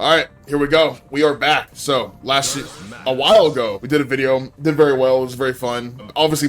Alright, here we go. We are back. So, a while ago, we did a video, did very well, it was very fun. Obviously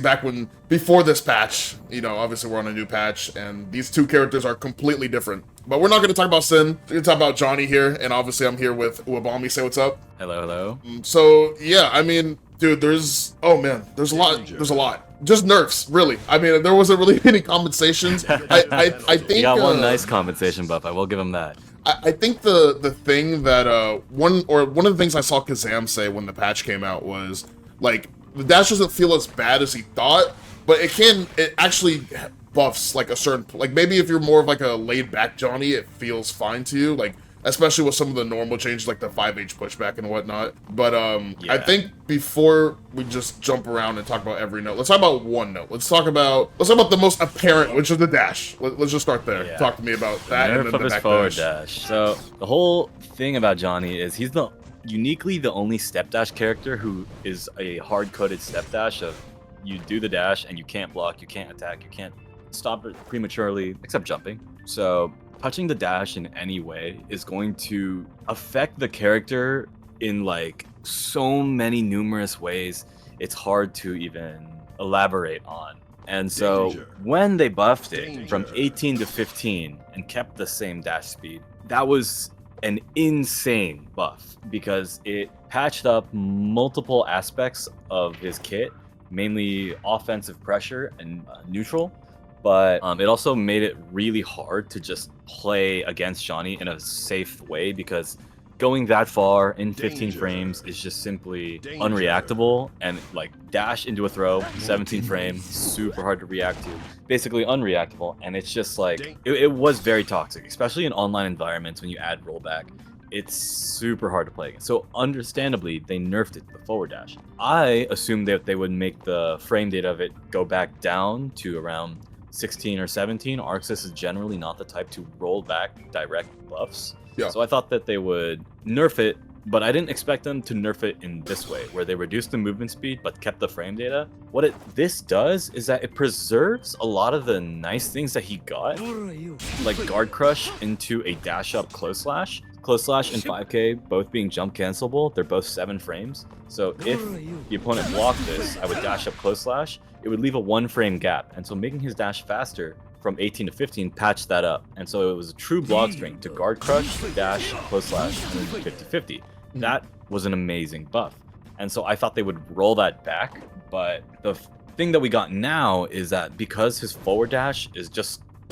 before this patch, you know, obviously we're on a new patch, and these two characters are completely different. But we're not going to talk about Sin, we're going to talk about Johnny here, and obviously I'm here with Uwabami. Say what's up. Hello, hello. So, yeah, I mean, dude, there's a lot. Just nerfs, really. I mean, there wasn't really any compensations. I think he got one nice compensation buff, I will give him that. I think the thing that one of the things I saw Kazam say when the patch came out was like the dash doesn't feel as bad as he thought, but it actually buffs like a certain, like maybe if you're more of like a laid back Johnny, it feels fine to you, like especially with some of the normal changes like the 5H pushback and whatnot. But yeah. I think before we just jump around and talk about every note, let's talk about one note. Let's talk about the most apparent, which is the dash. Let's just start there. Yeah. Talk to me about that. Nerf and then of his forward dash. So the whole thing about Johnny is he's uniquely the only step dash character who is a hard-coded step dash of you do the dash and you can't block, you can't attack, you can't stop it prematurely except jumping. So touching the dash in any way is going to affect the character in like so many numerous ways it's hard to even elaborate on. And so when they buffed it from 18 to 15 and kept the same dash speed, that was an insane buff because it patched up multiple aspects of his kit, mainly offensive pressure and neutral. But it also made it really hard to just play against Johnny in a safe way because going that far in 15 frames is just simply unreactable, and like dash into a throw, 17 frames, super hard to react to, basically unreactable, and it's just like, it was very toxic, especially in online environments when you add rollback. It's super hard to play against. So understandably, they nerfed it, the forward dash. I assumed that they would make the frame data of it go back down to around 16 or 17. Arxis is generally not the type to roll back direct buffs. Yeah. So I thought that they would nerf it, but I didn't expect them to nerf it in this way, where they reduced the movement speed but kept the frame data. What this does is that it preserves a lot of the nice things that he got, like guard crush into a dash up close slash. Close slash and 5K both being jump cancelable, they're both 7 frames. So if the opponent blocked this, I would dash up close slash. It would leave a 1 frame gap, and so making his dash faster from 18 to 15 patched that up. And so it was a true block string to guard crush, dash, close slash, and then 50-50. That was an amazing buff. And so I thought they would roll that back, but the thing that we got now is that because his forward dash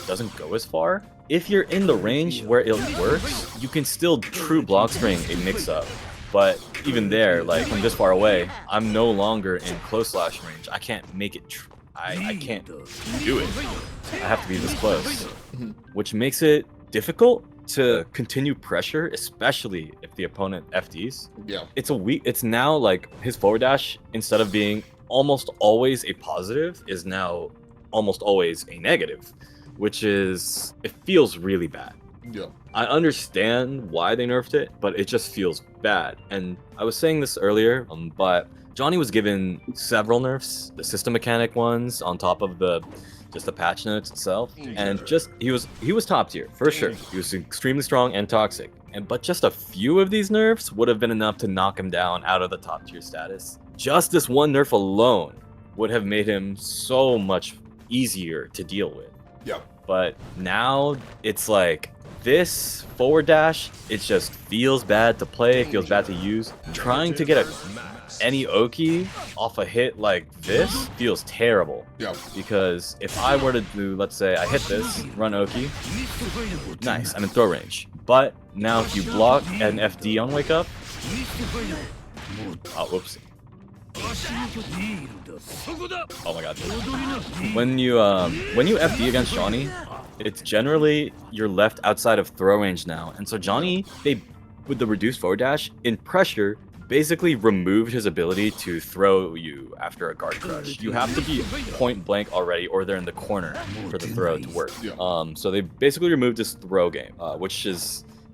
doesn't go as far, if you're in the range where it works, you can still true block string a mix-up. But even there, like from this far away, I'm no longer in close slash range. I can't make it I can't do it. I have to be this close, which makes it difficult to continue pressure, especially if the opponent FDs. Yeah. It's now like his forward dash, instead of being almost always a positive, is now almost always a negative, which is, it feels really bad. Yeah. I understand why they nerfed it, but it just feels bad. And I was saying this earlier, but Johnny was given several nerfs, the system mechanic ones on top of the patch notes itself, and he was top tier for sure. He was extremely strong and toxic, but just a few of these nerfs would have been enough to knock him down out of the top tier status. Just this one nerf alone would have made him so much easier to deal with. Yeah. But now it's like this forward dash, it just feels bad to play, feels bad to use. Trying to get any Oki off a hit like this feels terrible. Yeah. Because if I were to do, let's say I hit this, run Oki, nice, I'm in throw range. But now if you block an FD on wake up, oh, whoops. Oh my god. When you FD against Johnny, it's generally you're left outside of throw range now. And so Johnny, with the reduced forward dash, in pressure, basically removed his ability to throw you after a guard crush. You have to be point blank already, or they're in the corner for the throw to work. So they basically removed his throw game, which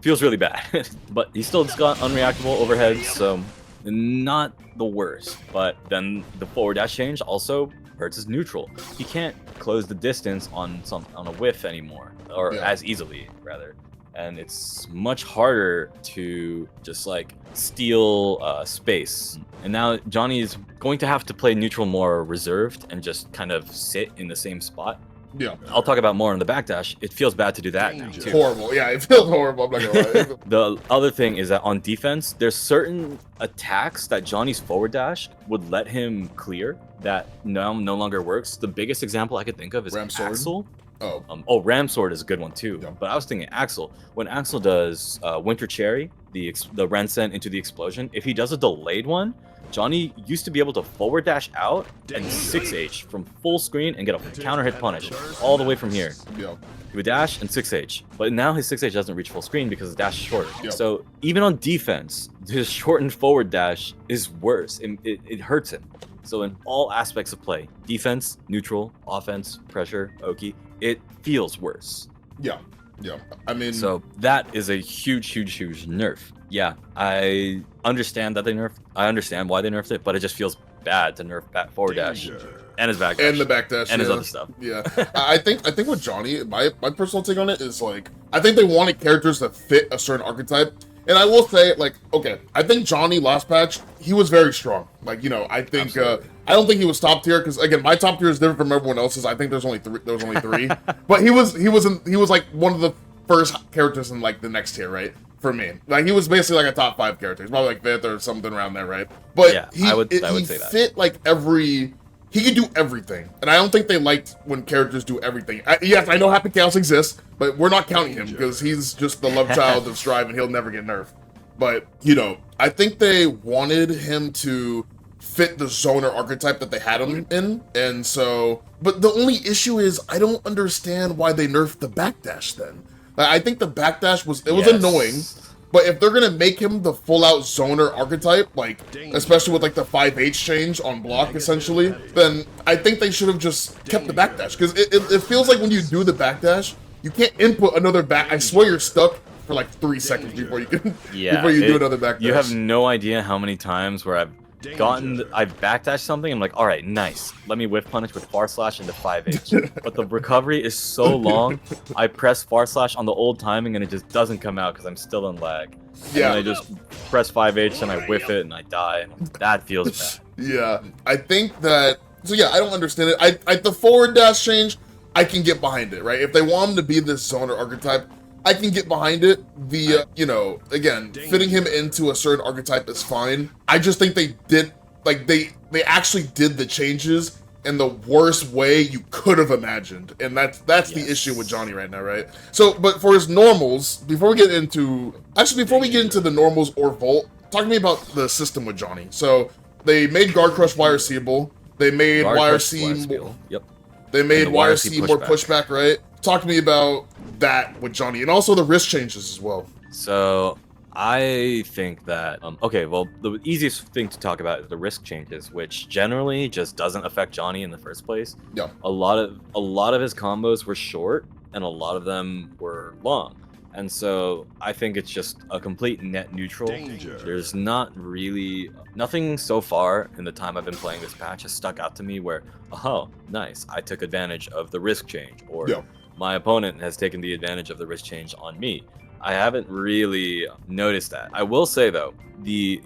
feels really bad. But he still got unreactable overhead, so not the worst. But then the forward dash change also hurts his neutral. He can't close the distance on a whiff anymore, or as easily rather. and it's much harder to just like steal space. And now Johnny is going to have to play neutral more reserved and just kind of sit in the same spot. Yeah. I'll talk about more on the backdash. It feels bad to do that now too. Horrible. Yeah, it feels horrible. I'm not gonna lie. The other thing is that on defense, there's certain attacks that Johnny's forward dash would let him clear that now no longer works. The biggest example I could think of is Ram Sword? Axel. Oh. Ram Sword is a good one too. Yeah. But I was thinking Axel. When Axel does Winter Cherry, the Rensen into the explosion, if he does a delayed one, Johnny used to be able to forward dash out and 6H from full screen and get a counter hit punish all the way from here. Yeah. He would dash and 6H, but now his 6H doesn't reach full screen because his dash is shorter. Yep. So even on defense, his shortened forward dash is worse. It hurts him. So in all aspects of play, defense, neutral, offense, pressure, Oki, it feels worse. Yeah. Yeah. I mean, so that is a huge nerf. Yeah, I understand that they nerfed. I understand why they nerfed it, but it just feels bad to nerf forward dash and his back dash and the back dash and his other stuff. Yeah, I think with Johnny, my personal take on it is like, I think they wanted characters that fit a certain archetype. And I will say, like, okay, I think Johnny last patch, he was very strong. Like, you know, I think I don't think he was top tier because again, my top tier is different from everyone else's. I think there's only three. There was only three, but he was like one of the first characters in like the next tier, right? For me, like he was basically like a top 5 character. He's probably like 5th or something around there, right? But yeah, he I would say that. Fit like he could do everything, and I don't think they liked when characters do everything. Yes, I know Happy Chaos exists, but we're not counting him because he's just the love child of Strive, and he'll never get nerfed. But you know, I think they wanted him to fit the zoner archetype that they had him in, and so. But the only issue is I don't understand why they nerfed the backdash then. Like, I think the backdash was annoying, but if they're gonna make him the full-out zoner archetype, like especially with like the 5H change on block essentially, then I think they should have just kept the backdash because it feels like when you do the backdash, you can't input another back. I swear you're stuck for like 3 seconds before you can do another backdash. You have no idea how many times where I've backdashed something. I'm like, all right, nice. Let me whiff punish with far slash into 5H. But the recovery is so long. I press far slash on the old timing and it just doesn't come out because I'm still in lag. Yeah. And I just press 5H and I whiff it and I die. And that feels bad. Yeah. I think that. So yeah, I don't understand it. I the forward dash change, I can get behind it, right? If they want him to be this zoner archetype, I can get behind it. The, you know, again, fitting him into a certain archetype is fine. I just think they did, like, they actually did the changes in the worst way you could have imagined. And that's the issue with Johnny right now, right? So, but for his normals, before we get into the normals or Volt, talk to me about the system with Johnny. So, they made Guard Crush YRC-able. They made YRC more, Yep. They made YRC more pushback, right? Talk to me about that with Johnny, and also the wrist changes as well. So I think that okay, well, the easiest thing to talk about is the risk changes, which generally just doesn't affect Johnny in the first place. Yeah. A lot of his combos were short, and a lot of them were long. And so I think it's just a complete net neutral. There's not really nothing so far in the time I've been playing this patch has stuck out to me where, oh, nice, I took advantage of the risk change, or my opponent has taken the advantage of the risk change on me. I haven't really noticed that. I will say though, the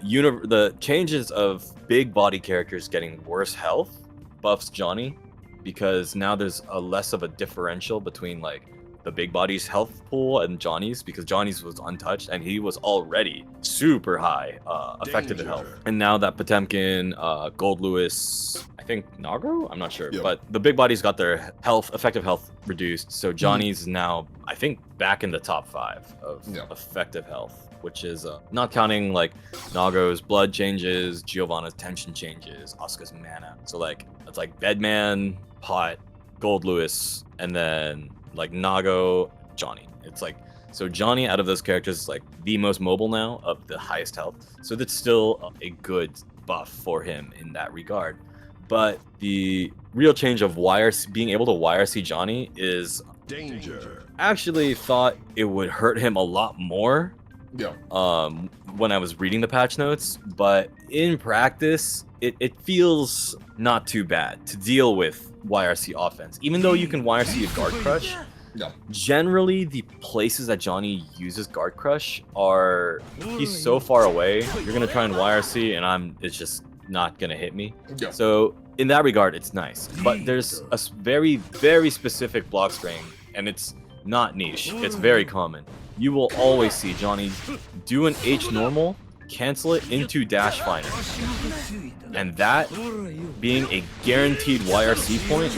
changes of big body characters getting worse health buffs Johnny, because now there's a less of a differential between like the big body's health pool and Johnny's, because Johnny's was untouched and he was already super high effective in health. And now that Potemkin, Gold Lewis, I think Nagro? I'm not sure. But the big bodies got their effective health reduced. So Johnny's is now, I think, back in the top 5 of effective health, which is not counting like Nago's blood changes, Giovanna's tension changes, Asuka's mana. So like, it's like Bedman, Pot, Gold Lewis, and then like Nago, Johnny. It's like, so Johnny out of those characters is like the most mobile now of the highest health. So that's still a good buff for him in that regard. But the real change of being able to YRC Johnny is danger. Actually thought it would hurt him a lot more. Yeah. When I was reading the patch notes, but in practice, it feels not too bad to deal with YRC offense. Even though you can YRC a Guard Crush, Yeah. Generally, the places that Johnny uses Guard Crush are he's so far away. You're gonna try and YRC, and it's just not gonna hit me. Yeah. So in that regard, it's nice. But there's a very, very specific block string, and it's not niche. It's very common. You will always see Johnny do an H normal, cancel it into dash finder, and that being a guaranteed YRC point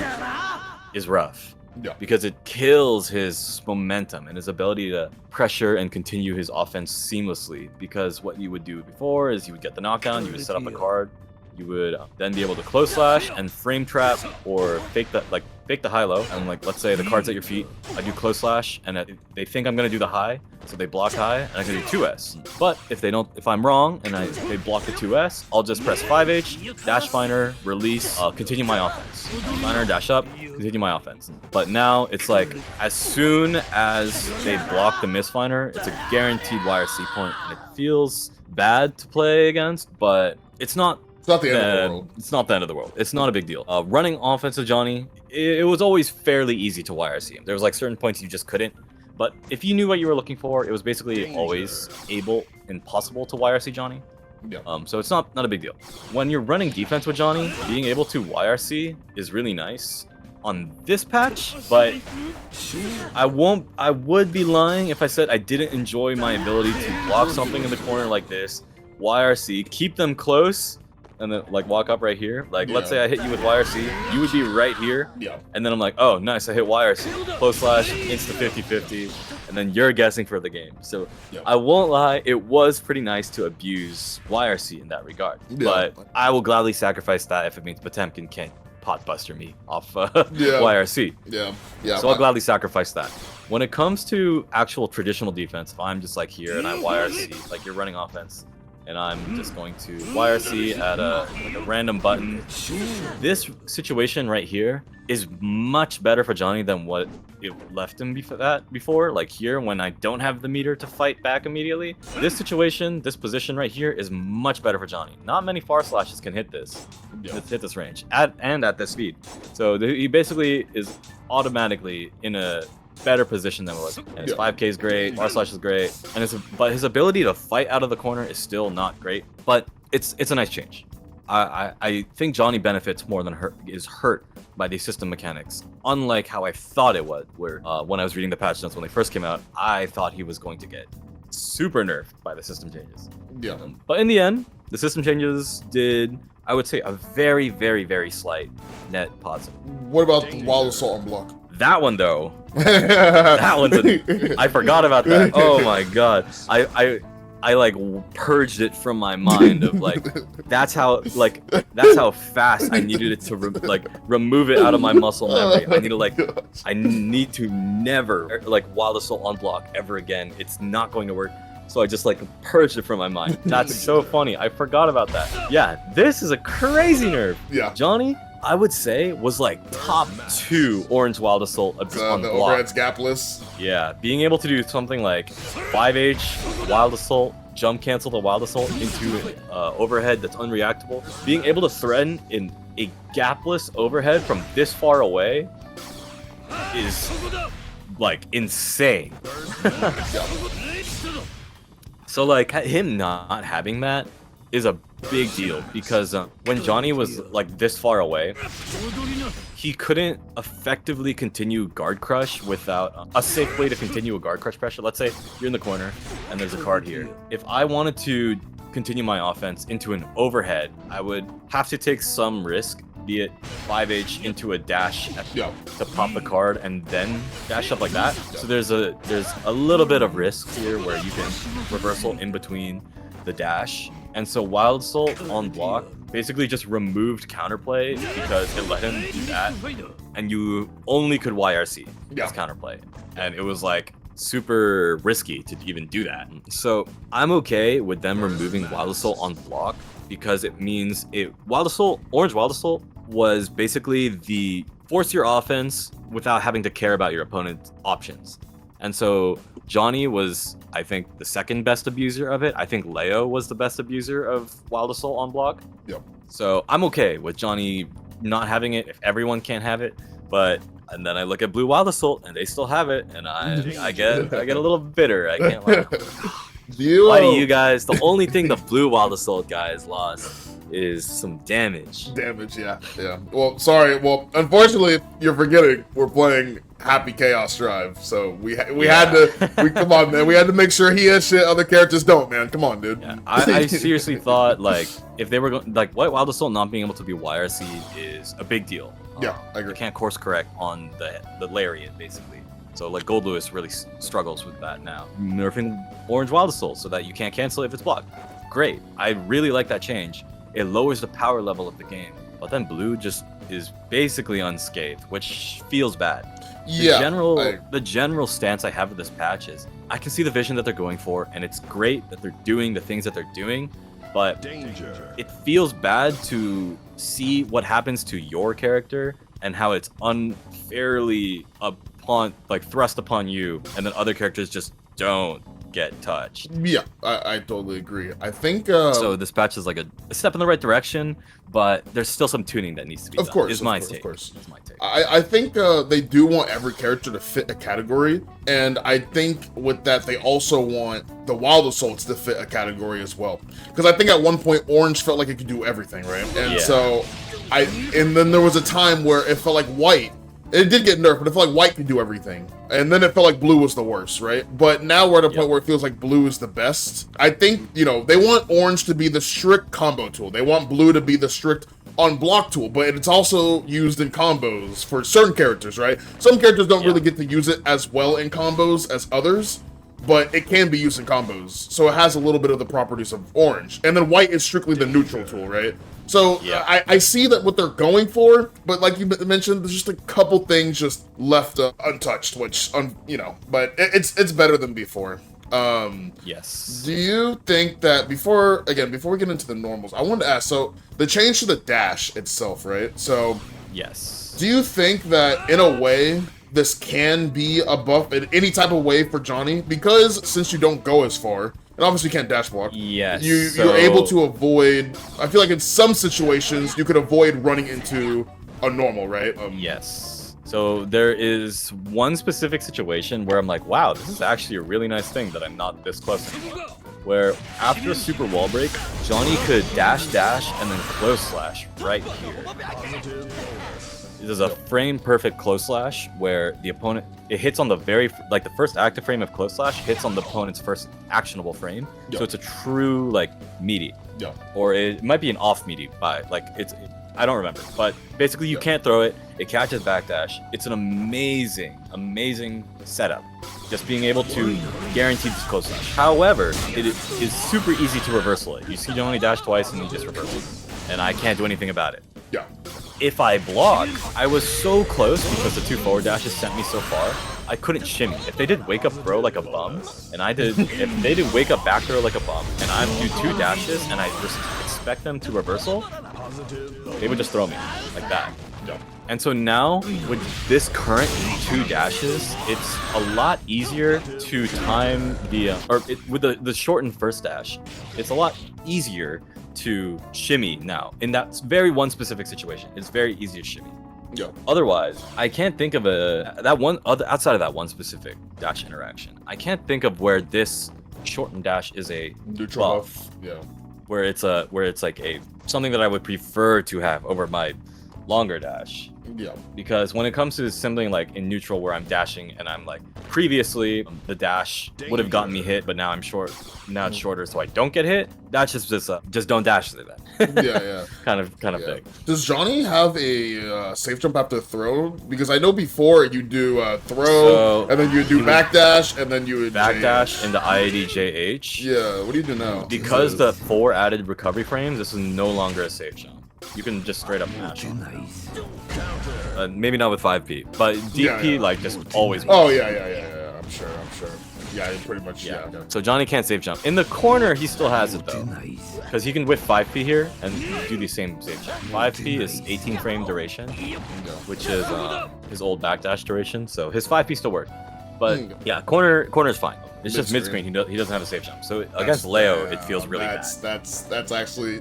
is rough. Yeah. Because it kills his momentum and his ability to pressure and continue his offense seamlessly. Because what you would do before is you would get the knockdown, you would set up a card, you would then be able to close slash and frame trap or fake the high-low, and like let's say the card's at your feet, I do close slash and they think I'm gonna do the high, so they block high and I can do 2S. But if I'm wrong and they block the 2S, I'll just press 5H, dash finder, release, continue my offense. Finder, dash up, continue my offense. But now it's like as soon as they block the misfinder, it's a guaranteed YRC point, and it feels bad to play against, but it's not. It's not the end of the world. It's not the end of the world. It's not a big deal. Running offensive Johnny, it was always fairly easy to YRC him. There was like certain points you just couldn't. But if you knew what you were looking for, it was basically always able and possible to YRC Johnny. Yeah. So it's not a big deal. When you're running defense with Johnny, being able to YRC is really nice on this patch, but I would be lying if I said I didn't enjoy my ability to block something in the corner like this, YRC, keep them close, and then like walk up right here. Like let's say I hit you with YRC, you would be right here. Yeah. And then I'm like, oh nice, I hit YRC. Close slash, insta 50-50, and then you're guessing for the game. So I won't lie, it was pretty nice to abuse YRC in that regard. But I will gladly sacrifice that if it means Potemkin can't potbuster me off YRC. Yeah. So I'll gladly sacrifice that. When it comes to actual traditional defense, if I'm just like here and I YRC, like you're running offense, and I'm just going to YRC at a random button. This situation right here is much better for Johnny than what it left him before. Like here, when I don't have the meter to fight back immediately. This situation, this position right here is much better for Johnny. Not many far slashes can hit this. Hit this range at this speed. So he basically is automatically in a better position than it was. And his 5K is great, R slash is great, and but his ability to fight out of the corner is still not great. But it's a nice change. I think Johnny benefits more than is hurt by these system mechanics. Unlike how I thought it would, where when I was reading the patch notes when they first came out, I thought he was going to get super nerfed by the system changes. Yeah. But in the end, the system changes did, I would say, a very, very, very slight net positive. What about the Wild Assault on block? That one though, that one's I forgot about that. Oh my god, I like purged it from my mind of like that's how fast I needed it to remove it out of my muscle memory. I need to never like Wild Assault on block ever again. It's not going to work. So I just like purged it from my mind. That's so funny. I forgot about that. Yeah, this is a crazy nerf. Yeah, Johnny, I would say, was like top 2 Orange Wild Assault on the block. overhead's gapless. Yeah, being able to do something like 5H Wild Assault, jump cancel the Wild Assault into an overhead that's unreactable. Being able to threaten in a gapless overhead from this far away is like insane. So like him not having that is a big deal because when Johnny was like this far away, he couldn't effectively continue guard crush without a safe way to continue a guard crush pressure. Let's say you're in the corner and there's a card here. If I wanted to continue my offense into an overhead, I would have to take some risk, be it 5H into a dash to pop the card and then dash up like that. So there's a little bit of risk here where you can reversal in between the dash. And so Wild Assault on block basically just removed counterplay because it let him do that. And you only could YRC as counterplay. And it was like super risky to even do that. So I'm okay with them removing Wild Assault on block because it means Orange Wild Assault was basically the force your offense without having to care about your opponent's options. And so Johnny was, I think, the second best abuser of it. I think Leo was the best abuser of Wild Assault on block. Yep. So I'm okay with Johnny not having it if everyone can't have it. But And then I look at Blue Wild Assault, and they still have it, and I get a little bitter. I can't lie. Why do you guys? The only thing the Blue Wild Assault guys lost is some damage. Damage, yeah. Well, sorry. Well, unfortunately, you're forgetting we're playing Happy Chaos Drive, so we had to. Come on, man. We had to make sure he has shit other characters don't, man. Come on, dude. Yeah, I seriously thought like if they were going like White Wild Assault not being able to be YRC is a big deal. Yeah, I agree. You can't course correct on the Lariat basically. So like Gold Lewis really struggles with that now. Nerfing Orange Wild Assault so that you can't cancel it if it's blocked. Great. I really like that change. It lowers the power level of the game. But then Blue just is basically unscathed, which feels bad. The general stance I have with this patch is I can see the vision that they're going for, and it's great that they're doing the things that they're doing, but it feels bad to see what happens to your character and how it's unfairly thrust upon you, and then other characters just don't get touched. Yeah, I totally agree. I think so this patch is like a step in the right direction, but there's still some tuning that needs to be done. Of course. I think they do want every character to fit a category, and I think with that they also want the Wild Assaults to fit a category as well. Because I think at one point Orange felt like it could do everything, right? And so and then there was a time where it felt like White. It did get nerfed, but it felt like White could do everything. And then it felt like Blue was the worst, right? But now we're at a point where it feels like Blue is the best. I think, they want Orange to be the strict combo tool. They want Blue to be the strict unblock tool, but it's also used in combos for certain characters, right? Some characters don't really get to use it as well in combos as others, but it can be used in combos. So it has a little bit of the properties of Orange. And then White is strictly the neutral tool, right? So I see that what they're going for, but like you mentioned, there's just a couple things just left untouched, which, but it's better than before. Yes. Do you think that before we get into the normals, I wanted to ask, so the change to the dash itself, right? So yes. Do you think that in a way this can be a buff in any type of way for Johnny? Because since you don't go as far, and obviously you can't dash block, you're able to avoid, I feel like in some situations you could avoid running into a normal, right? Yes. So there is one specific situation where I'm like, wow, this is actually a really nice thing that I'm not this close anymore. Where after a super wall break, Johnny could dash and then close slash right here. There's a frame perfect close slash where the opponent, it hits on the the first active frame of close slash hits on the opponent's first actionable frame. So it's a true meaty. Or it might be an off meaty I don't remember, but basically you can't throw it. It catches backdash. It's an amazing setup. Just being able to guarantee this close slash. However, it is super easy to reversal it. You see Johnny dash twice and you just reversal it. And I can't do anything about it. If I block, I was so close because the 2 forward dashes sent me so far, I couldn't shimmy. If they did wake up throw like a bum, and if they did wake up back throw like a bum, and I do 2 dashes and I just expect them to reversal, they would just throw me like that. And so now, with this current 2 dashes, it's a lot easier to time with the shortened first dash, it's a lot easier to shimmy now. In that very one specific situation, it's very easy to shimmy. Otherwise, I can't think of outside of that one specific dash interaction. I can't think of where this shortened dash is a neutral buff. Where it's like something that I would prefer to have over my longer dash. Because when it comes to something like in neutral where I'm dashing and I'm previously the dash would have gotten me hit, but now I'm short. Now it's shorter, so I don't get hit. That's just don't dash like that. kind of thing. Does Johnny have a safe jump after throw? Because I know before you do throw, and then you do backdash, and then you would backdash into IADJH. Yeah. What do you do now? Because the 4 added recovery frames, this is no longer a safe jump. You can just straight up mash. Maybe not with 5P, but DP just always. Oh yeah. I'm sure. Yeah, pretty much. So Johnny can't safe jump. In the corner, he still has it though, because he can whiff 5P here and do the same safe jump. 5P is 18 frame duration, which is his old backdash duration. So his 5P still works. But yeah, corner's fine. It's just mid screen. He doesn't have a safe jump. So against Leo, it feels really bad. That's actually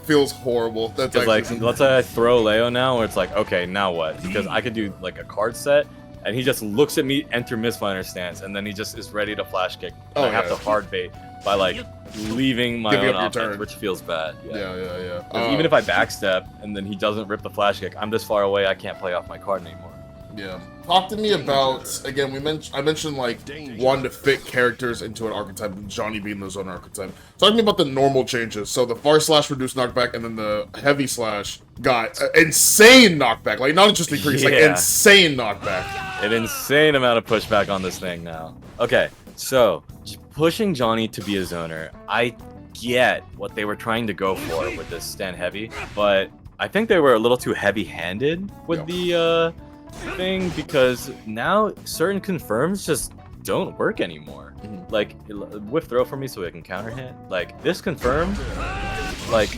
feels horrible. That's like, let's say I throw Leo now, where it's like, okay, now what? Because I could do like a card set, and he just looks at me, enter misfinder stance, and then he just is ready to flash kick. And I have to hard bait by like leaving my own offense, which feels bad. Yeah. Even if I backstep and then he doesn't rip the flash kick, I'm this far away, I can't play off my card anymore. Yeah. Talk to me about, again, I mentioned like wanting to fit characters into an archetype, Johnny being the zone archetype. Talk to me about the normal changes. So the far slash reduced knockback, and then the heavy slash got insane knockback. Like not just increase, like insane knockback. An insane amount of pushback on this thing now. Okay, so pushing Johnny to be a zoner, I get what they were trying to go for with this stand heavy, but I think they were a little too heavy-handed with the thing, because now certain confirms just don't work anymore. Like whiff throw for me so I can counter hit. Like this confirm, like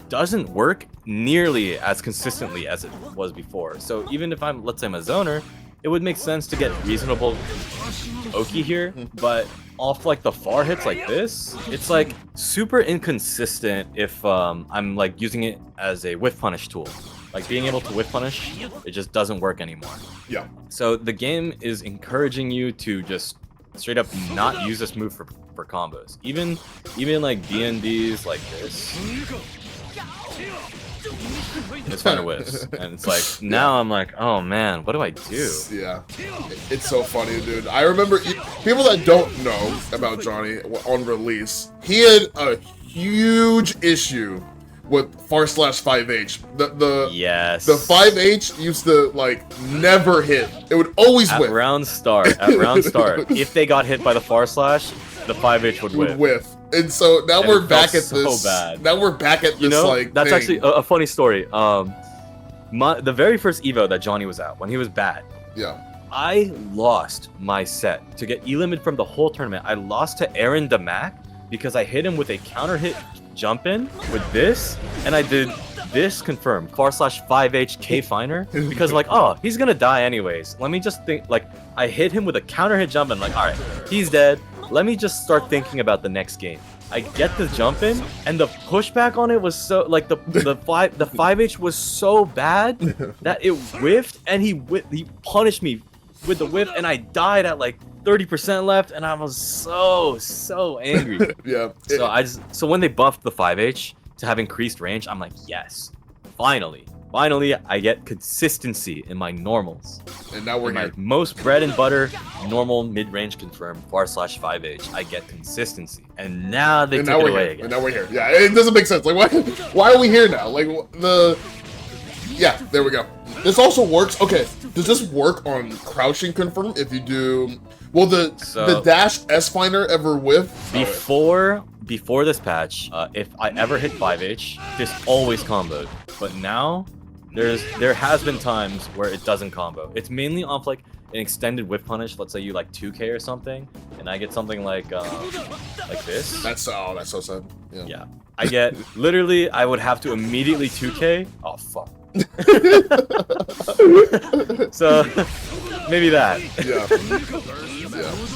doesn't work nearly as consistently as it was before. So even if let's say I'm a zoner, it would make sense to get reasonable Oki here, but off like the far hits like this, it's like super inconsistent if I'm like using it as a whiff punish tool. Like being able to whiff punish, it just doesn't work anymore. Yeah. So the game is encouraging you to just straight up not use this move for combos. Even like DNDs like this. It's kind of whiffs, and it's like now I'm like, oh man, what do I do? Yeah, it's so funny, dude. I remember people that don't know about Johnny on release, he had a huge issue with far slash 5H. The 5H used to like never hit. It would always whiff. At round start, if they got hit by the far slash, the 5H would whiff. And so now we're back at this. Now we're back at this. You know, like that's thing. actually a funny story. The very first Evo that Johnny was at, when he was bad. Yeah. I lost my set to get E-Limit from the whole tournament. I lost to Aaron Damac because I hit him with a counter hit jump in with this, and I did this confirm far slash 5H K Finer because like, oh, he's gonna die anyways. Let me just think, like, I hit him with a counter hit jump in, like, all right, he's dead. Let me just start thinking about the next game. I get the jump in, and the pushback on it was so, like, the 5H was so bad that it whiffed, and he punished me with the whiff, and I died at like 30% left, and I was so angry. Yeah. So when they buffed the 5H to have increased range, I'm like, yes, finally I get consistency in my normals. And now we're in here. My most bread and butter normal mid-range confirm far slash 5H. I get consistency, and now they took it away again. And now we're here. Yeah, it doesn't make sense. Like, why are we here now? Like yeah, there we go. This also works. Okay, does this work on crouching confirm if you do? Will the dash S Finer ever whiff? Before this patch, if I ever hit 5H, this always comboed. But now, there has been times where it doesn't combo. It's mainly off like an extended whip punish. Let's say you like 2K or something, and I get something like this. That's so sad. Yeah. I get literally. I would have to immediately 2K. Oh fuck. So maybe that. Yeah.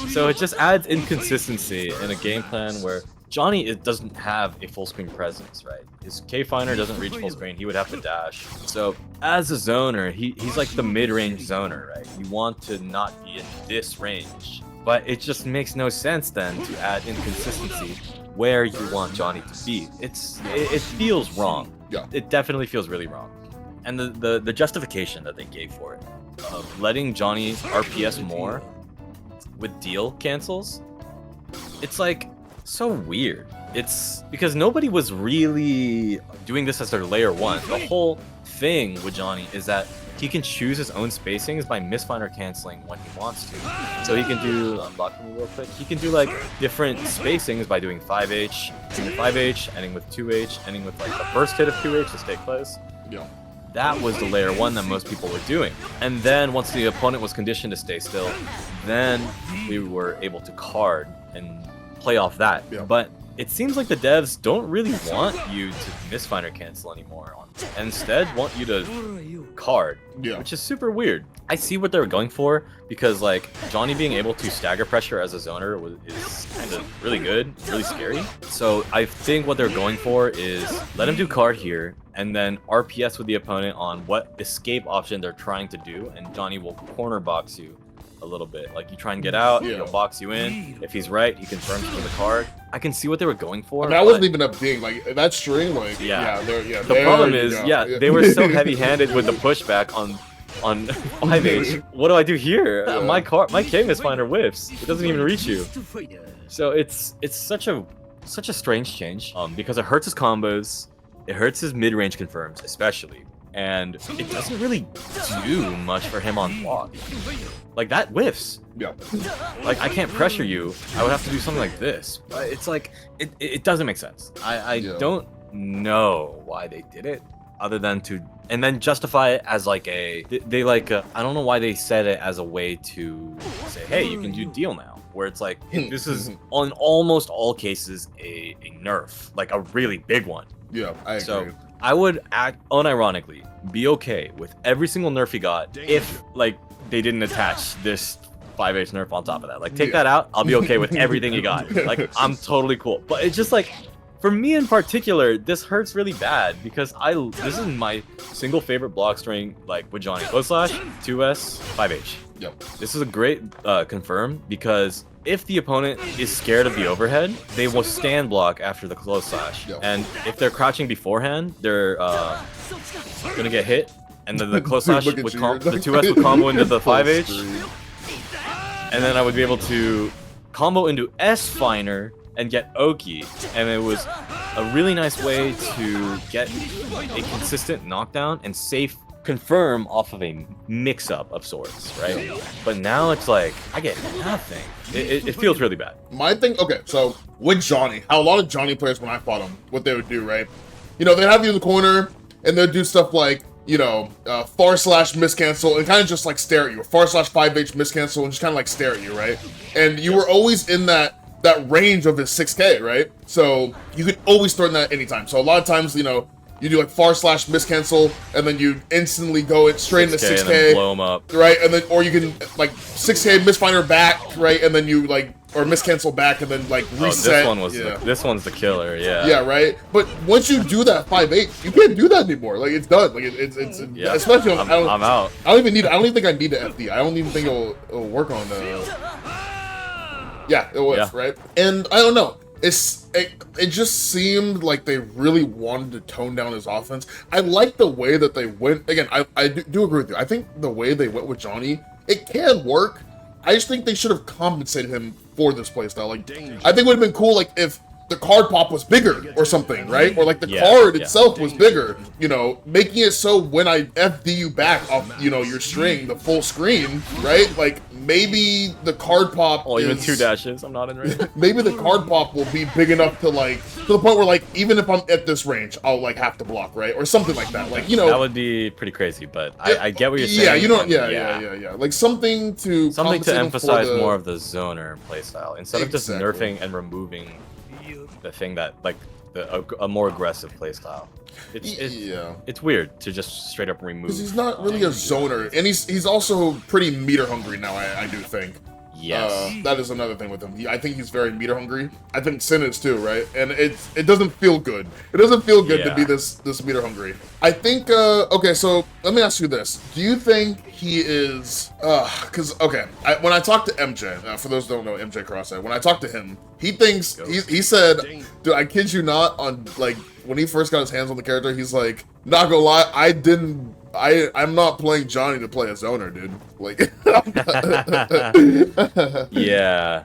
So it just adds inconsistency in a game plan where Johnny doesn't have a full screen presence, right? His K Finer doesn't reach full screen. He would have to dash. So as a zoner, he's like the mid-range zoner, right? You want to not be in this range, but it just makes no sense then to add inconsistency where you want Johnny to be. It feels wrong. Yeah. It definitely feels really wrong. And the justification that they gave for it, of letting Johnny RPS more with deal cancels, it's like so weird. It's because nobody was really doing this as their layer 1. The whole thing with Johnny is that he can choose his own spacings by misfinder canceling when he wants to. So he can do, unlock me real quick, he can do like different spacings by doing 5H, ending with 5H, ending with 2H, ending with like the first hit of 2H to stay close. Yeah. That was the layer 1 that most people were doing. And then once the opponent was conditioned to stay still, then we were able to card and play off that. Yeah. But it seems like the devs don't really want you to misfinder cancel anymore, and instead want you to card, which is super weird. I see what they're going for, because like Johnny being able to stagger pressure as a zoner is kind of really good, really scary. So I think what they're going for is let him do card here, and then RPS with the opponent on what escape option they're trying to do, and Johnny will corner box you a little bit. Like you try and get out, he'll box you in. If he's right, he confirms for the card. I can see what they were going for. I mean, I wasn't even up being like that string. Like the problem is, they were so heavy-handed with the pushback on 5H. What do I do here? My K misfinder whiffs. It doesn't even reach you. So it's such a strange change. Because it hurts his combos, it hurts his mid-range confirms, especially. And it doesn't really do much for him on block. Like, that whiffs. Yeah. Like, I can't pressure you. I would have to do something like this. But it's like, it doesn't make sense. I don't know why they did it, other than to, and then justify it as like I don't know why they said it as a way to say, hey, you can do deal now. Where it's like, this is, on almost all cases, a nerf. Like, a really big one. Yeah, I agree. So, I would unironically be okay with every single nerf he got if, like, they didn't attach this 5H nerf on top of that. Like, take that out, I'll be okay with everything he got. Like, I'm totally cool. But it's just like, for me in particular, this hurts really bad because this is my single favorite block string, like, with Johnny. Close slash, 2S, 5H. Yep. This is a great confirm, because if the opponent is scared of the overhead, they will stand block after the close slash. Yep. And if they're crouching beforehand, they're gonna get hit. And then the close slash the 2S would combo into the 5H. And then I would be able to combo into S-Finer and get Oki. And it was a really nice way to get a consistent knockdown and safe confirm off of a mix-up of sorts, right? But now it's like, I get nothing. It feels really bad. My thing, okay, so with Johnny, how a lot of Johnny players, when I fought him, what they would do, right? You know, they'd have you in the corner, and they'd do stuff like, you know, far slash miscancel, and kind of just like stare at you, or far slash 5H miscancel, and just kind of like stare at you, right? And you were always in that range of his 6K, right? So you could always throw in that anytime. So a lot of times, you know, you do like far slash miscancel, and then you instantly go it straight into 6K, and then blow him up, right? And then, or you can like 6K misfinder back, right? And then you like, or miscancel back, and then like reset. This one's the killer, yeah, right. But once you do that 5-8, you can't do that anymore. Like, it's done. Like it's especially on, I'm out. I don't even think I need the FD. I don't even think it'll work on yeah, it was, right? And I don't know. It just seemed like they really wanted to tone down his offense. I like the way that they went. Again, I do agree with you. I think the way they went with Johnny, it can work. I just think they should have compensated him for this playstyle. Like, I think it would have been cool, like, if the card pop was bigger or something, right? Or like the card itself was bigger, you know, making it so when I FD you back off, you know, your string, the full screen, right? Like, maybe the card pop even 2 dashes, I'm not in range. Maybe the card pop will be big enough to, like, to the point where, like, even if I'm at this range, I'll, like, have to block, right? Or something like that. Like, you know. That would be pretty crazy, but I get what you're saying. Yeah, you know, yeah. Like, something to emphasize more of the zoner playstyle, instead of just nerfing and removing the thing that, like, a more aggressive playstyle. It's weird to just straight up remove. Because he's not really a zoner, and he's also pretty meter hungry now. I do think. Yes. That is another thing with him. I think he's very meter hungry. I think Sin is too, right? And it doesn't feel good. It doesn't feel good to be this meter hungry. I think, okay, so let me ask you this. Do you think he is, because, okay, when I talked to MJ, for those who don't know MJ Crosshead, when I talked to him, he thinks, he said, dude, I kid you not, on, like, when he first got his hands on the character, he's like, not gonna lie, I'm not playing Johnny to play a zoner, dude. Like, yeah.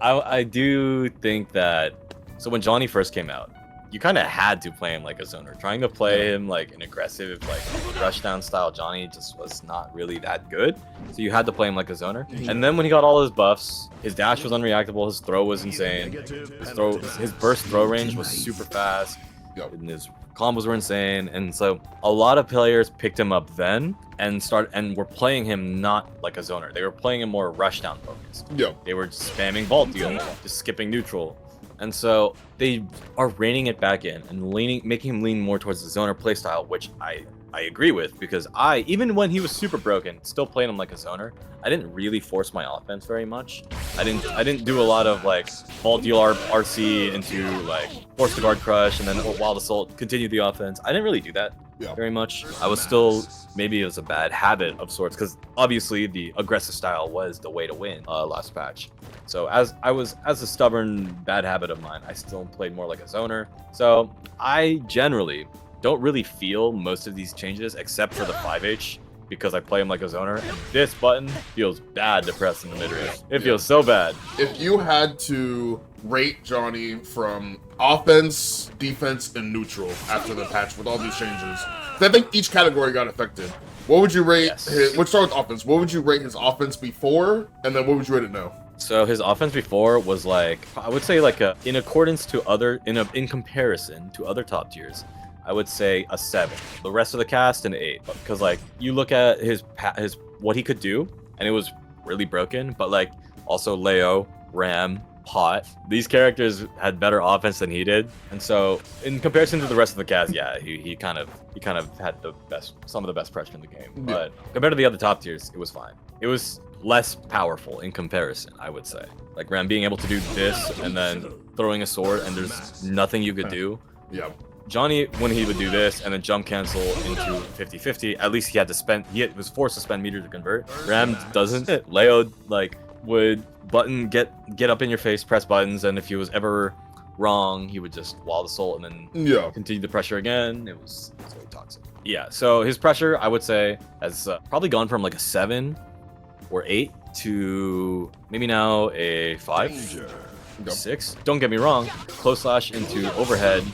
I do think that, so when Johnny first came out, you kind of had to play him like a zoner. Trying to play him like an aggressive, like, rushdown style Johnny just was not really that good. So you had to play him like a zoner. And then when he got all his buffs, his dash was unreactable, his throw was insane. His burst throw range was super fast. And his combos were insane, and so a lot of players picked him up then and were playing him not like a zoner. They were playing him more rushdown focused. They were just spamming vault deal, just skipping neutral, And so they are reining it back in and making him lean more towards the zoner playstyle, which I agree with, because even when he was super broken, still playing him like a zoner, I didn't really force my offense very much. I didn't do a lot of like vault deal RC into like force the guard crush and then wild assault, continue the offense. I didn't really do that very much. I was still, maybe it was a bad habit of sorts, because obviously the aggressive style was the way to win last patch. So as a stubborn bad habit of mine, I still played more like a zoner. So I generally don't really feel most of these changes except for the 5H, because I play him like a zoner, and this button feels bad to press in the mid-range. It feels so bad. If you had to rate Johnny from offense, defense, and neutral after the patch with all these changes, I think each category got affected. What would you rate let's start with offense. What would you rate his offense before, and then what would you rate it now? So his offense before was like, I would say like in accordance to other, in comparison to other top tiers, I would say a 7. The rest of the cast an 8, because like you look at his what he could do, and it was really broken. But like also Leo, Ram, Pot, these characters had better offense than he did, and so in comparison to the rest of the cast, yeah, he kind of had some of the best pressure in the game. But compared to the other top tiers, it was fine. It was less powerful in comparison, I would say. Like Ram being able to do this and then throwing a sword, and there's nothing you could do. Yeah. Johnny, when he would do this and then jump cancel into 50-50, at least he was forced to spend meter to convert. Ram doesn't. Leo like would get up in your face, press buttons, and if he was ever wrong, he would just wild assault and then continue the pressure again. It was very toxic. Yeah, so his pressure, I would say, has probably gone from like a 7 or 8 to maybe now a 5, 6. Don't get me wrong, close slash into overhead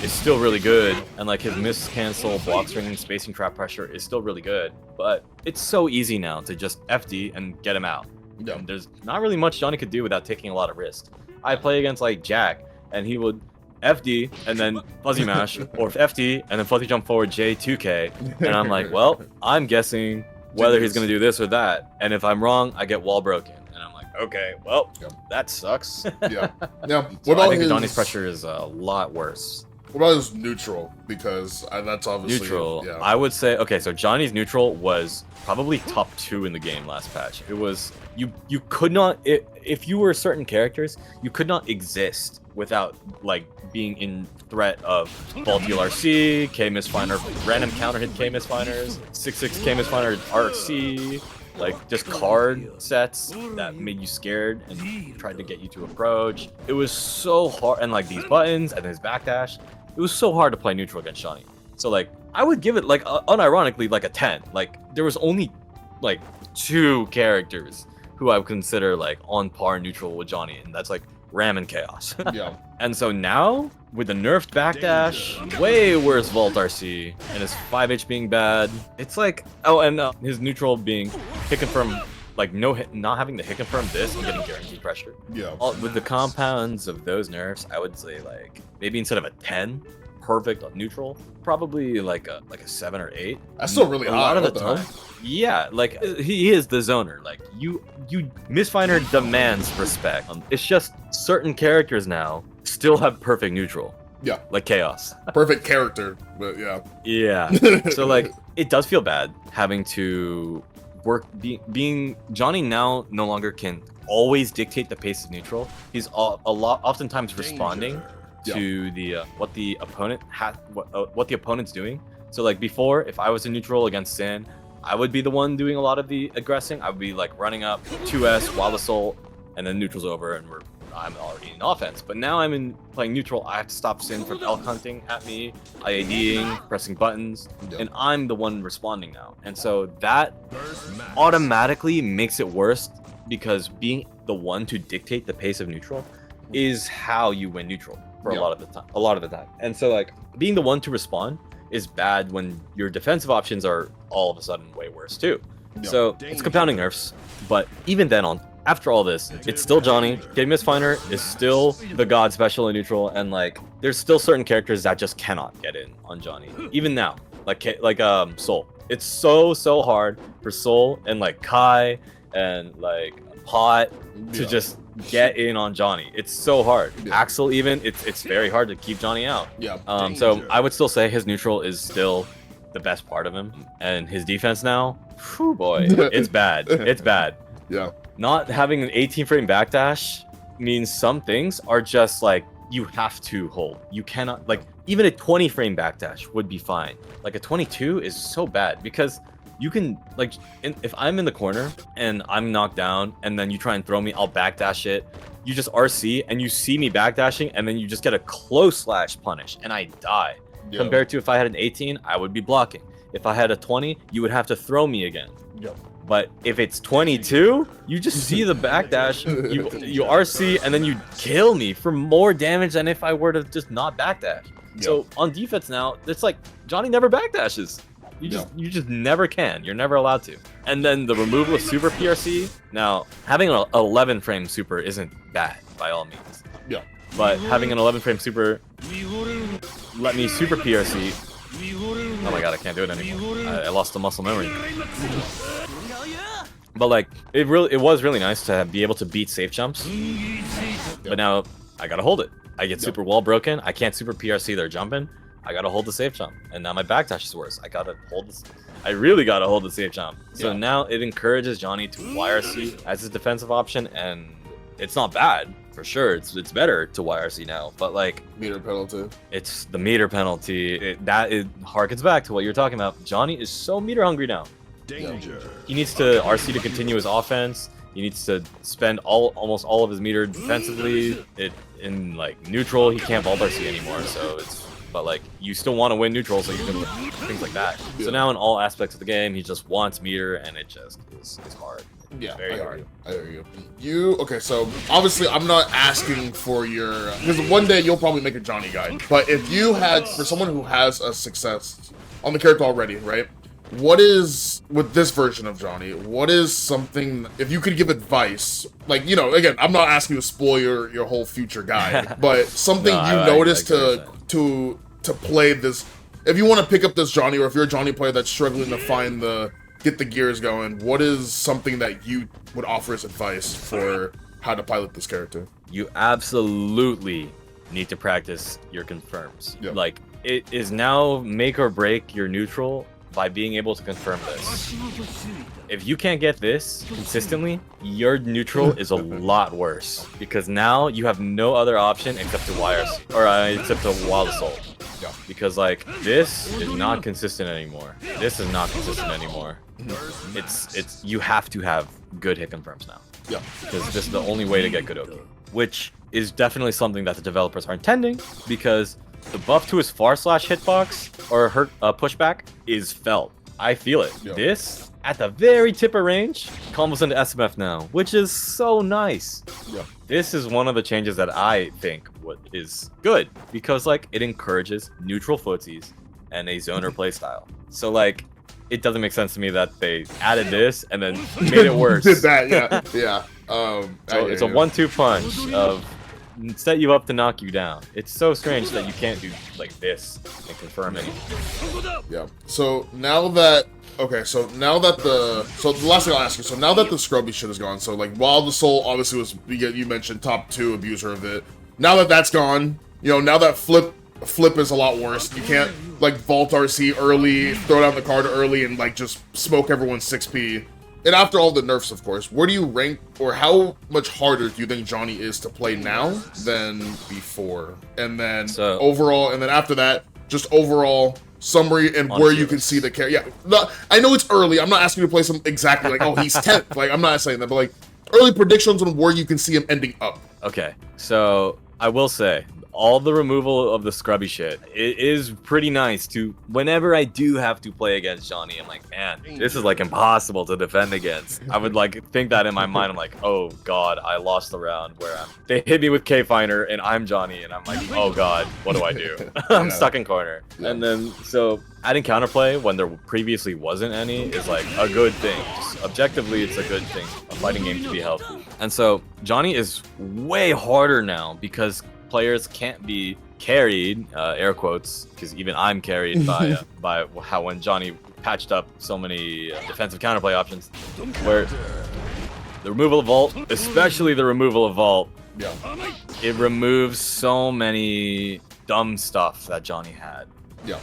is still really good, and like his miss cancel, block string, spacing trap pressure is still really good, but it's so easy now to just FD and get him out. And there's not really much Johnny could do without taking a lot of risk. I play against like Jack, and he would FD and then fuzzy mash, or FD and then fuzzy jump forward J2K, and I'm like, well, I'm guessing whether he's gonna do this or that, and if I'm wrong, I get wall broken. Okay, well, that sucks. Yeah. So I think Johnny's pressure is a lot worse. What about his neutral? Because that's obviously neutral. I would say, okay, so Johnny's neutral was probably top 2 in the game last patch. It was you could not, if you were certain characters, you could not exist without like being in threat of vault deal RC, K misfiner, random counter hit K misfiners, 6/6 K misfiner RC. Like just card sets that made you scared and tried to get you to approach. It was so hard, and like these buttons and his backdash, it was so hard to play neutral against Johnny. So like I would give it like unironically like a 10. Like there was only like 2 characters who I would consider like on par neutral with Johnny, and that's like Ram and Chaos. Yeah. And so now with the nerfed backdash, way worse vault RC, and his 5H being bad, it's like, oh, and his neutral being hit confirm, like not having to hit confirm this and getting guaranteed pressure. Yeah. With the compounds of those nerfs, I would say like maybe instead of a 10, perfect on neutral, probably like a 7 or 8. That's still really high. A lot of the time. Yeah, like he is the zoner. Like you misfiner demands respect. It's just certain characters now still have perfect neutral. Yeah. Like Chaos. Perfect character, but yeah. Yeah. So like it does feel bad having to work being Johnny now no longer can always dictate the pace of neutral. He's oftentimes responding to the what the opponent's doing. So like before, if I was a neutral against Sin, I would be the one doing a lot of the aggressing. I would be like running up 2S, wild assault, and then neutral's over, and I'm already in offense. But now I'm in playing neutral. I have to stop Sin from elk hunting at me, IADing, pressing buttons, and I'm the one responding now. And so that automatically makes it worse, because being the one to dictate the pace of neutral is how you win neutral for a lot of the time. And so like being the one to respond is bad when your defensive options are all of a sudden way worse too. So it's compounding nerfs, but even then after all this, it's still Johnny. K misfiner is still the god special in neutral, and like there's still certain characters that just cannot get in on Johnny. Even now, like Soul. It's so hard for Soul and like Kai and like Pot to just get in on Johnny. It's so hard. Yeah. Axel even, it's very hard to keep Johnny out. Yeah. So I would still say his neutral is still the best part of him, and his defense now, whew, boy, it's bad. It's bad. Yeah. Not having an 18 frame backdash means some things are just like you have to hold. You cannot, like, even a 20 frame backdash would be fine. Like a 22 is so bad because you can, like, if I'm in the corner and I'm knocked down and then you try and throw me, I'll backdash it. You just RC and you see me backdashing and then you just get a close slash punish and I die. Yeah. Compared to if I had an 18, I would be blocking. If I had a 20, you would have to throw me again. Yep. But if it's 22, you just see the backdash, you RC, and then you kill me for more damage than if I were to just not backdash. Yep. So on defense now, it's like Johnny never backdashes. You just never can. You're never allowed to. And then the removal of super PRC. Now, having an 11 frame super isn't bad by all means. Yeah. But having an 11 frame super let me super PRC. Oh my god, I can't do it anymore. I lost the muscle memory. But like, it was really nice to be able to beat safe jumps. But now I gotta hold it. I get super wall broken. I can't super PRC their jumping. I gotta hold the safe jump, and now my backdash is worse. I gotta hold this. I really gotta hold the safe jump. So now it encourages Johnny to YRC as his defensive option, and it's not bad for sure. It's better to YRC now, but like Meter penalty. it's the meter penalty. That harkens back to what you're talking about. Johnny is so meter hungry now. Danger. He needs to RC to continue his offense. He needs to spend almost all of his meter defensively. In like neutral, he can't vault RC anymore. So but like you still want to win neutral, so you can things like that. So now in all aspects of the game, he just wants meter, and it just is hard. Yeah, Very hard. I hear you. Okay, so obviously I'm not asking for your, because one day you'll probably make a Johnny guide. But if you had, for someone who has a success on the character already, right? What is, with this version of Johnny, what is something, if you could give advice, like, you know, again, I'm not asking you to spoil your whole future guide, but something No, you noticed I to play this, if you want to pick up this Johnny, or if you're a Johnny player that's struggling to get the gears going, what is something that you would offer as advice for how to pilot this character? You absolutely need to practice your confirms. Yep. Like, it is now make or break your neutral by being able to confirm this. If you can't get this consistently, your neutral is a lot worse, because now you have no other option except to YRC, or except to Wild Assault. Yeah. Because like this is not consistent anymore. This is not consistent anymore. It's you have to have good hit confirms now. Yeah. Because this is the only way to get good Oki, which is definitely something that the developers are intending, because the buff to his far slash hitbox or hurt pushback is felt. I feel it. Yeah. This at the very tip of range combos into SMF now, which is so nice. Yeah. This is one of the changes that I think is good, because like it encourages neutral footsies and a zoner playstyle. So like it doesn't make sense to me that they added this and then made it worse. Did that, yeah. Yeah. So it's a 1-2 punch of set you up to knock you down. It's so strange that you can't do like this and confirm anything. Yeah. So now that the last thing I'll ask you, so now that the scrubby shit is gone, so like Wild Assault obviously was, you mentioned top 2 abuser of it. Now that that's gone, you know, now that flip is a lot worse. You can't like vault RC early, throw down the card early, and like just smoke everyone's 6p. And after all the nerfs, of course, where do you rank, or how much harder do you think Johnny is to play now than before? And then overall, and then after that, just overall summary and where you can see the character. Yeah, I know it's early. I'm not asking you to play some exactly like, oh, he's 10th. Like, I'm not saying that, but like early predictions on where you can see him ending up. Okay, so I will say, all the removal of the scrubby shit, it is pretty nice to, whenever I do have to play against Johnny, I'm like, man, this is like impossible to defend against. I would like think that in my mind. I'm like, oh god, I lost the round where they hit me with K-Finer and I'm Johnny, and I'm like, oh god, what do I do? I'm stuck in corner. Yeah. And then so adding counterplay when there previously wasn't any is like a good thing. Just objectively, it's a good thing. A fighting game to be healthy. And so Johnny is way harder now because players can't be carried, air quotes, because even I'm carried by how when Johnny patched up so many defensive counterplay options, where The removal of vault, especially the removal of vault, Yeah. it removes so many dumb stuff that Johnny had. Yeah.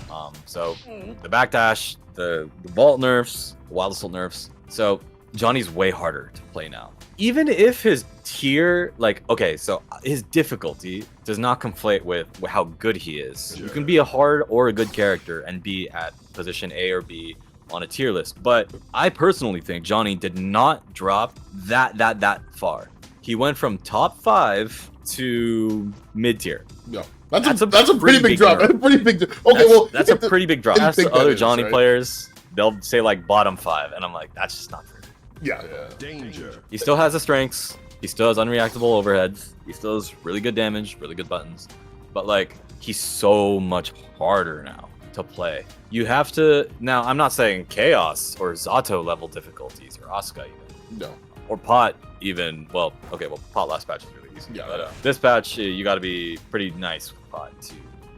So the backdash, the vault nerfs, the wild assault nerfs. So Johnny's way harder to play now. Even if his tier, like, okay, so his difficulty does not conflate with how good he is. You can be a hard or a good character and be at position A or B on a tier list. But I personally think Johnny did not drop that far. He went from top 5 to mid tier. Yeah. That's a pretty big drop. That's a pretty big. Okay, that's a pretty big drop. Ask the other Johnny players, they'll say like bottom 5, and I'm like, that's just not fair. Yeah. Danger. He still has the strengths. He still has unreactable overheads. He still has really good damage, really good buttons. But like, he's so much harder now to play. You have to now. I'm not saying Chaos or Zato level difficulties or Asuka even. No. Or Pot even. Well, okay. Well, Pot last patch was really easy. Yeah. But this patch, you got to be pretty nice with Pot to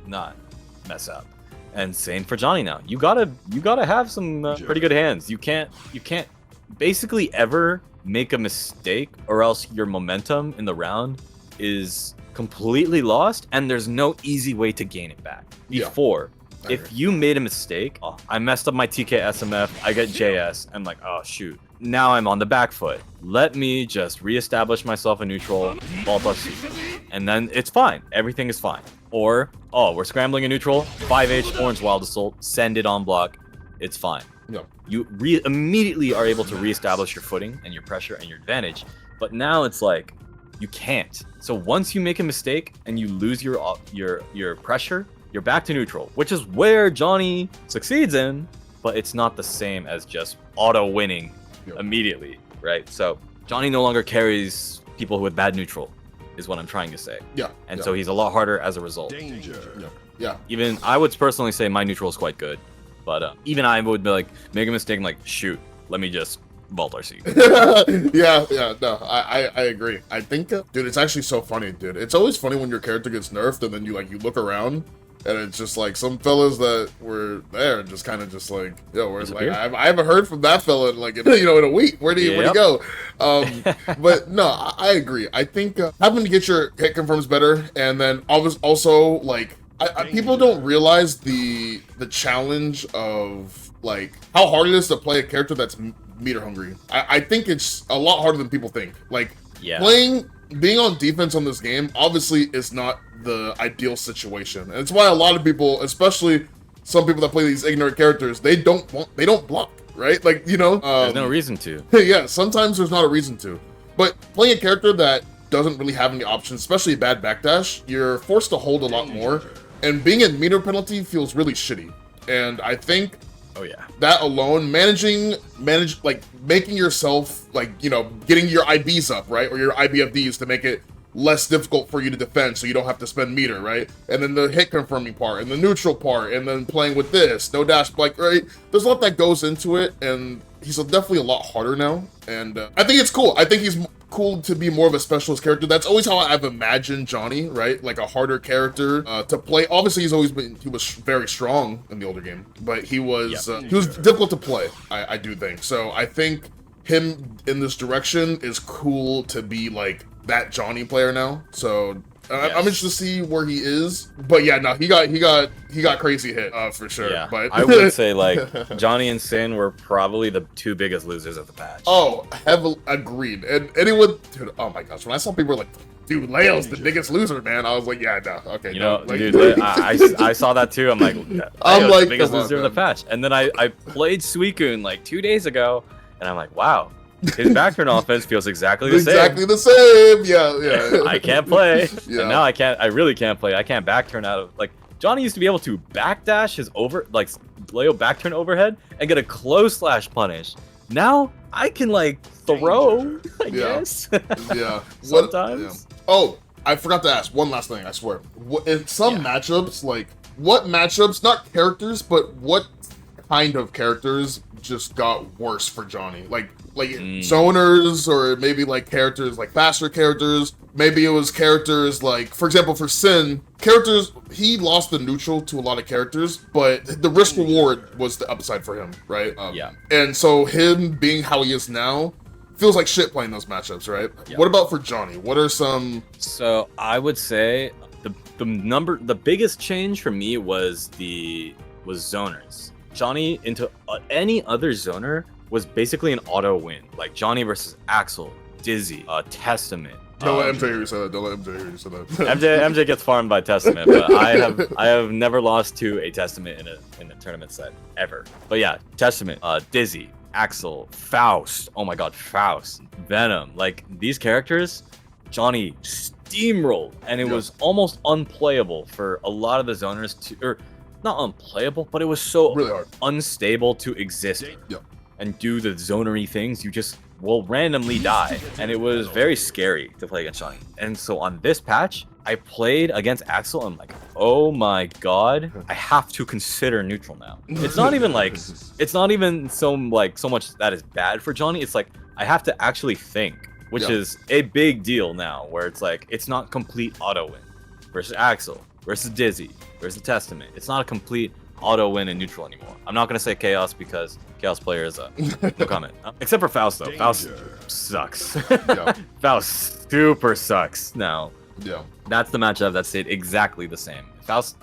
not mess up. And same for Johnny now. You gotta have some pretty good hands. You can't basically ever make a mistake, or else your momentum in the round is completely lost, and there's no easy way to gain it back. Before, if you made a mistake, I messed up my TK SMF, I get JS, I'm like, oh shoot, now I'm on the back foot. Let me just reestablish myself in neutral, vault up C, and then it's fine. Everything is fine. Or, oh, we're scrambling in neutral, 5H, orange wild assault, send it on block, it's fine. Yep. You immediately are able to reestablish your footing and your pressure and your advantage, but now it's like you can't. So once you make a mistake and you lose your pressure, you're back to neutral, which is where Johnny succeeds in, but it's not the same as just auto winning immediately, right? So Johnny no longer carries people with bad neutral, is what I'm trying to say. Yeah. And so he's a lot harder as a result. Danger. Yeah. Even I would personally say my neutral is quite good. But even I would be like, make a mistake, I'm like, shoot, let me just vault RC. No, I agree. I think, dude, it's actually so funny, dude. It's always funny when your character gets nerfed and then you look around and it's just like some fellas that were there just kind of just like, yo, where's like, I haven't heard from that fella in like, in a week. Where'd he go? But no, I agree. I think having to get your hit confirms better, and then also like, people don't realize the challenge of like how hard it is to play a character that's meter hungry. I think it's a lot harder than people think. Like being on defense on this game obviously is not the ideal situation, and it's why a lot of people, especially some people that play these ignorant characters, they don't block, right? Like, there's no reason to. Yeah, sometimes there's not a reason to, but playing a character that doesn't really have any options, especially a bad backdash, you're forced to hold a lot more. And being in meter penalty feels really shitty. And I think that alone, making yourself, getting your IBs up, right? Or your IBFDs to make it less difficult for you to defend so you don't have to spend meter, right? And then the hit confirming part, and the neutral part, and then playing with this, no dash, right? There's a lot that goes into it, and he's definitely a lot harder now. And I think it's cool. I think he's cool to be more of a specialist character. That's always how I've imagined Johnny, right? Like a harder character to play. Obviously, he was very strong in the older game, but he was difficult to play, I do think. So I think him in this direction is cool to be like that Johnny player now. So I'm interested to see where he is. But yeah, no, he got crazy hit for sure. Yeah, but I would say like Johnny and Sin were probably the two biggest losers of the patch. Oh, heavily agreed. And anyone, dude, oh my gosh, when I saw people like, dude, Leo's the biggest loser, man, I was like, yeah, no, okay. Dude, I saw that too. I'm like, Leo's the biggest loser of the patch. And then I played Suicune like 2 days ago, and I'm like, wow. His backturn offense feels exactly the same. Exactly the same. Yeah. I can't play. Yeah. And now I really can't play. I can't backturn out of, like, Johnny used to be able to backdash his Leo backturn overhead and get a close slash punish. Now I can like throw, I guess. Yeah. Sometimes. Oh, I forgot to ask one last thing, I swear. In some matchups, like what matchups, not characters, but what kind of characters just got worse for Johnny? Like zoners, or maybe like characters, like faster characters. Maybe it was characters like, for example, for Sin, he lost the neutral to a lot of characters, but the risk reward was the upside for him, right? And so him being how he is now feels like shit playing those matchups, right? Yeah. What about for Johnny? What are some? So I would say the biggest change for me was zoners. Johnny into any other zoner was basically an auto win. Like Johnny versus Axel, Dizzy, Testament. Don't let MJ hear you say that. Don't let MJ hear you say that. MJ gets farmed by Testament, but I have never lost to a Testament in a tournament set ever. But yeah, Testament, Dizzy, Axel, Faust. Oh my God, Faust, Venom. Like these characters, Johnny steamrolled, and it was almost unplayable for a lot of the zoners or not unplayable, but it was so really hard, unstable to exist and do the zonery things. You just will randomly die, and it was very scary to play against Johnny. And so on this patch, I played against Axel, and I'm like, oh my God, I have to consider neutral now. It's not even like, it's not even so much that is bad for Johnny. It's like I have to actually think, which is a big deal now, where it's like it's not complete auto win versus Axel versus Dizzy versus Testament. It's not a complete auto win in neutral anymore. I'm not gonna say Chaos because Chaos players, no comment. Except for Faust though. Faust sucks. Faust super sucks now. Yeah. That's the matchup that stayed exactly the same. Faust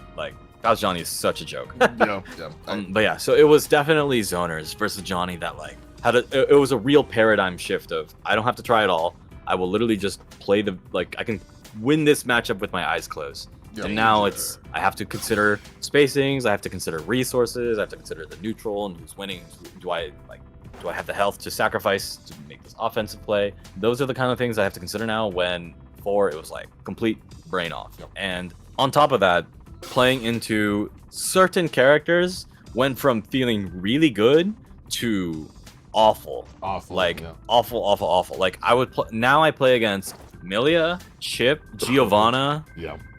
Johnny is such a joke. But yeah, so it was definitely zoners versus Johnny that like it was a real paradigm shift of I don't have to try it all. I will literally just play I can win this matchup with my eyes closed. And now I have to consider spacings, I have to consider resources, I have to consider the neutral and who's winning. Do I have the health to sacrifice to make this offensive play? Those are the kind of things I have to consider now, when before it was like complete brain off. And on top of that, playing into certain characters went from feeling really good to awful. Awful. Like I would now I play against Milia, Chip, Giovanna,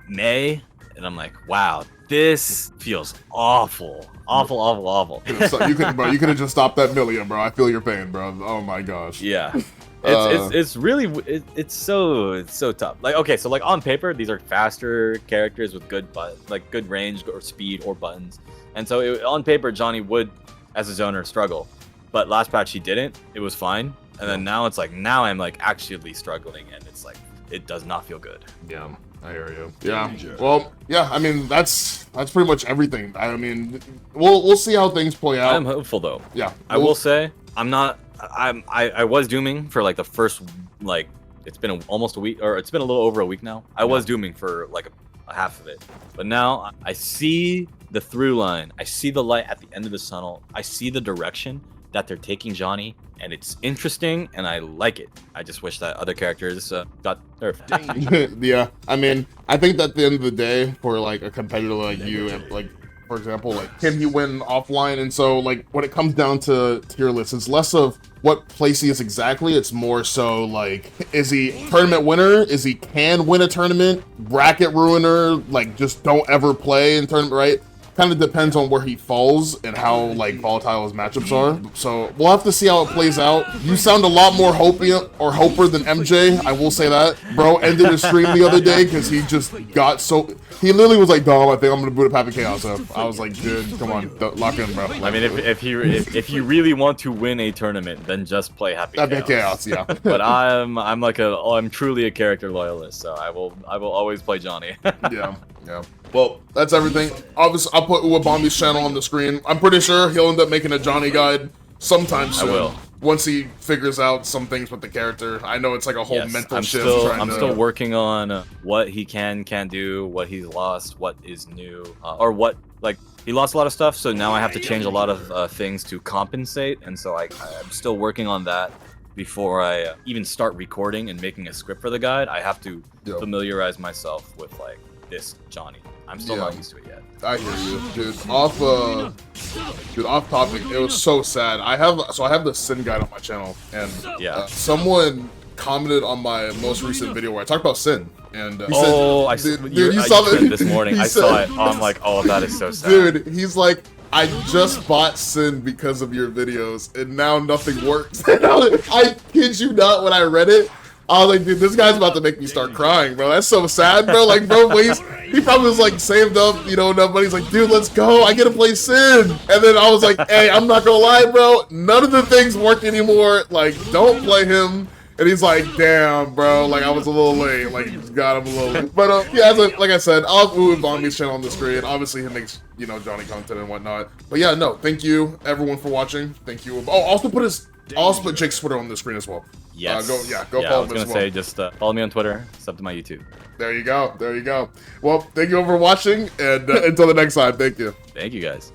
May, and I'm like, wow, this feels awful. You could have just stopped that Milia, bro. I feel your pain, bro. Oh my gosh. Yeah. It's really it's so tough. Like, okay, so like on paper, these are faster characters with good good range or speed or buttons, and so on paper, Johnny would, as a zoner, struggle. But last patch he didn't. It was fine, and then now it's like I'm like actually struggling, and it's like it does not feel good. Yeah. I hear you. Yeah. Well, yeah. I mean, that's pretty much everything. I mean, we'll see how things play out. I'm hopeful though. Yeah. I will say I was dooming for like the first it's been almost a week, or it's been a little over a week now. I was dooming for like a half of it, but now I see the through line. I see the light at the end of the tunnel. I see the direction that they're taking Johnny, and it's interesting, and I like it. I just wish that other characters got nerfed. Yeah, I mean, I think that at the end of the day, for like a competitor like you, and like for example, like can he win offline? And so like when it comes down to tier lists, it's less of what place he is exactly. It's more so like, is he tournament winner? Is he can win a tournament? Bracket ruiner? Like just don't ever play in tournament, right? Kind of depends on where he falls and how like volatile his matchups are. So we'll have to see how it plays out. You sound a lot more hoper than MJ. I will say that. Bro ended his stream the other day because he just got so. He literally was like, "Dom, I think I'm gonna boot up Happy Chaos." So I was like, "Dude, come on, lock in, bro." I mean, if you really want to win a tournament, then just play Happy Chaos. Yeah. But I'm truly a character loyalist, so I will always play Johnny. Yeah. Well, that's everything. Obviously, I'll put Uwabami's channel on the screen. I'm pretty sure he'll end up making a Johnny guide sometime soon. I will. Once he figures out some things with the character. I know it's like a whole mental shift. I'm still working on what he can't do, what he's lost, what is new, or what, like, he lost a lot of stuff, so now I have to change a lot of things to compensate, and so I'm still working on that. Before I even start recording and making a script for the guide, I have to familiarize myself with like this Johnny. I'm still not used to it yet. I hear you, dude. Off topic. It was so sad. I have the Sin guide on my channel, and someone commented on my most recent video where I talked about Sin, and he said, you saw that this morning. I saw it. I'm like, oh, that is so sad. Dude, he's like, I just bought Sin because of your videos, and now nothing works. I kid you not, when I read it, I was like, dude, this guy's about to make me start crying, bro. That's so sad, bro. Like, bro, he probably was like saved up, you know, enough money. He's like, dude, let's go. I get to play Sin. And then I was like, hey, I'm not gonna lie, bro. None of the things work anymore. Like, don't play him. And he's like, damn, bro, like, I was a little late. Like, just got him a little late. But, yeah, like I said, I'll have Uwabami's channel on the screen. Obviously, he makes, you know, Johnny content and whatnot. But, yeah, no, thank you, everyone, for watching. Thank you. Oh, I'll also put Jake's Twitter on the screen as well. Yes. Go follow him as well. I was going to say, just follow me on Twitter, sub to my YouTube. There you go. There you go. Well, thank you all for watching, and until the next time, thank you. Thank you, guys.